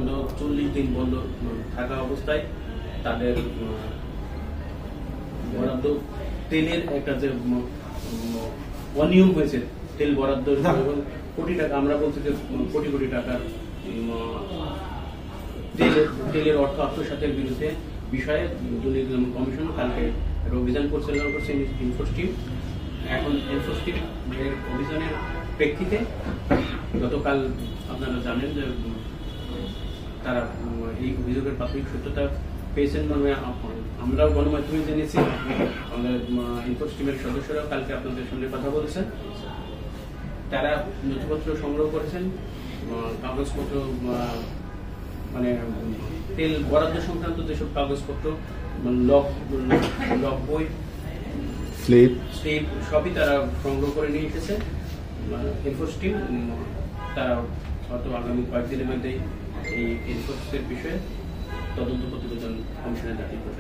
বন্ধ 40 দিন বন্ধ থাকা অবস্থায় তাদের বরাদ্দ তেলের একটা যে অনিয়ম হয়েছে, তেল বরাদ্দ কোটি টাকা, আমরা বলছি যে কোটি কোটি টাকার তেলের অর্থ আত্মসাতের বিরুদ্ধে বিষয়ে দুর্নীতি দমন কমিশন কালকে অভিযান পরিচালনা করছে ইনফোর্স টিম। এখন ইনফোর্স টিম এর অভিযানের প্রেক্ষিতে গতকাল আপনারা জানেন যে তারা এই অভিযোগের প্রাথমিক সত্যতা পেয়েছেন, মানে আমরাও গণমাধ্যমে জেনেছি, আমাদের ইনফোর্স টিমের সদস্যরাও কালকে আপনাদের সঙ্গে কথা বলেছেন। তারা নথিপত্র সংগ্রহ করেছেন, কাগজপত্র মানে তেল বরাদ্দ সংক্রান্ত যেসব কাগজপত্র, লক বই, স্লিপ সবই তারা সংগ্রহ করে নিয়ে এসেছে ইনফোর্স টিম। তারা হয়তো আগামী কয়েকদিনের মধ্যেই এই ইনফোর্সের বিষয়ে তদন্ত প্রতিবেদন কমিশনে দাখিল করবে।